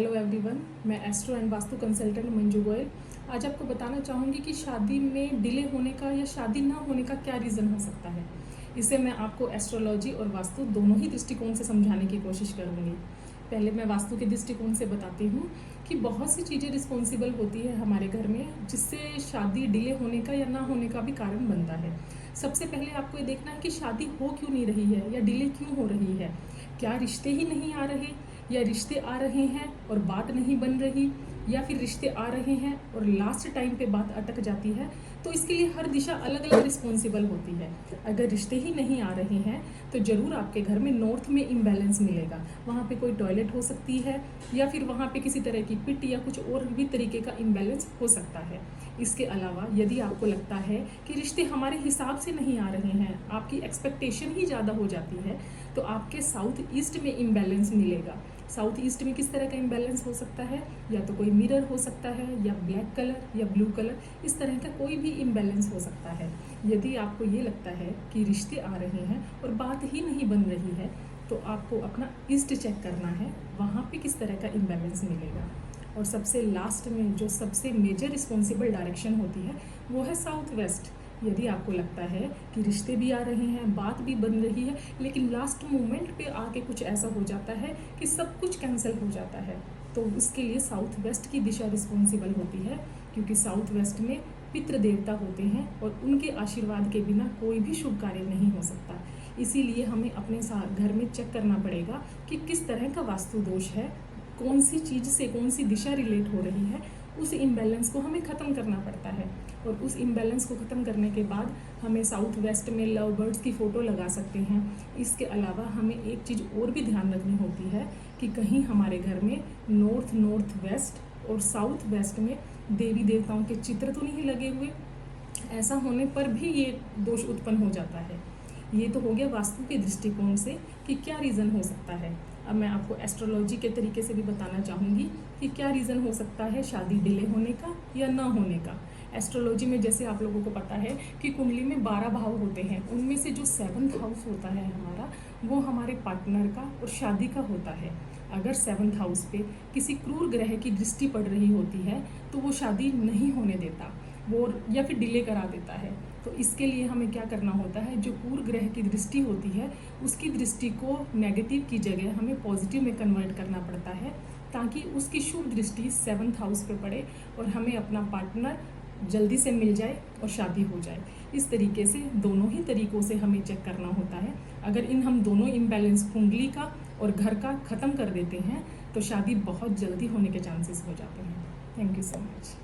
Hello everyone, मैं astro and vastu consultant Manju Goyal आज आपको बताना चाहूँगी कि शादी में डिले होने का या शादी ना होने का क्या रीज़न हो सकता है। इसे मैं आपको एस्ट्रोलॉजी और वास्तु दोनों ही दृष्टिकोण से समझाने की कोशिश करूँगी। पहले मैं वास्तु के दृष्टिकोण से बताती हूँ कि बहुत सी चीज़ें रिस्पॉन्सिबल होती है हमारे घर में, जिससे शादी डिले होने का या ना होने का भी कारण बनता है। सबसे पहले आपको ये देखना है कि शादी हो क्यों नहीं रही है या डिले क्यों हो रही है। क्या रिश्ते ही नहीं आ रहे, या रिश्ते आ रहे हैं और बात नहीं बन रही, या फिर रिश्ते आ रहे हैं और लास्ट टाइम पे बात अटक जाती है। तो इसके लिए हर दिशा अलग अलग रिस्पॉन्सिबल होती है। अगर रिश्ते ही नहीं आ रहे हैं तो ज़रूर आपके घर में नॉर्थ में इम्बैलेंस मिलेगा। वहाँ पे कोई टॉयलेट हो सकती है, या फिर वहाँ पे किसी तरह की पिट या कुछ और भी तरीके का इम्बैलेंस हो सकता है। इसके अलावा यदि आपको लगता है कि रिश्ते हमारे हिसाब से नहीं आ रहे हैं, आपकी एक्सपेक्टेशन ही ज़्यादा हो जाती है, तो आपके साउथ ईस्ट में इम्बैलेंस मिलेगा। साउथ ईस्ट में किस तरह का इम्बैलेंस हो सकता है? या तो कोई मिरर हो सकता है, या ब्लैक कलर या ब्लू कलर, इस तरह का कोई भी इम्बैलेंस हो सकता है। यदि आपको ये लगता है कि रिश्ते आ रहे हैं और बात ही नहीं बन रही है, तो आपको अपना ईस्ट चेक करना है, वहाँ पे किस तरह का इम्बैलेंस मिलेगा। और सबसे लास्ट में जो सबसे मेजर रिस्पॉन्सिबल डायरेक्शन होती है वो है साउथ वेस्ट। यदि आपको लगता है कि रिश्ते भी आ रहे हैं, बात भी बन रही है, लेकिन लास्ट मोमेंट पे आके कुछ ऐसा हो जाता है कि सब कुछ कैंसिल हो जाता है, तो उसके लिए साउथ वेस्ट की दिशा रिस्पॉन्सिबल होती है। क्योंकि साउथ वेस्ट में पितृ देवता होते हैं और उनके आशीर्वाद के बिना कोई भी शुभ कार्य नहीं हो सकता। इसीलिए हमें अपने घर में चेक करना पड़ेगा कि किस तरह का वास्तु दोष है, कौन सी चीज़ से कौन सी दिशा रिलेट हो रही है। उस इम्बैलेंस को हमें ख़त्म करना पड़ता है, और उस इम्बैलेंस को ख़त्म करने के बाद हमें साउथ वेस्ट में लव बर्ड्स की फ़ोटो लगा सकते हैं। इसके अलावा हमें एक चीज़ और भी ध्यान रखनी होती है कि कहीं हमारे घर में नॉर्थ वेस्ट और साउथ वेस्ट में देवी देवताओं के चित्र तो नहीं लगे हुए। ऐसा होने पर भी ये दोष उत्पन्न हो जाता है। ये तो हो गया वास्तु के दृष्टिकोण से कि क्या रीज़न हो सकता है। अब मैं आपको एस्ट्रोलॉजी के तरीके से भी बताना चाहूँगी कि क्या रीज़न हो सकता है शादी डिले होने का या ना होने का। एस्ट्रोलॉजी में जैसे आप लोगों को पता है कि कुंडली में 12 भाव होते हैं, उनमें से जो 7th हाउस होता है हमारा, वो हमारे पार्टनर का और शादी का होता है। अगर 7th हाउस पे किसी क्रूर ग्रह की दृष्टि पड़ रही होती है तो वो शादी नहीं होने देता, वो या फिर डिले करा देता है। तो इसके लिए हमें क्या करना होता है, जो क्रूर ग्रह की दृष्टि होती है उसकी दृष्टि को नेगेटिव की जगह हमें पॉजिटिव में कन्वर्ट करना पड़ता है, ताकि उसकी शुभ दृष्टि 7th हाउस पे पड़े और हमें अपना पार्टनर जल्दी से मिल जाए और शादी हो जाए। इस तरीके से दोनों ही तरीक़ों से हमें चेक करना होता है। अगर हम दोनों इम्बैलेंस कुंडली का और घर का ख़त्म कर देते हैं तो शादी बहुत जल्दी होने के चांसेस हो जाते हैं। Thank you so much.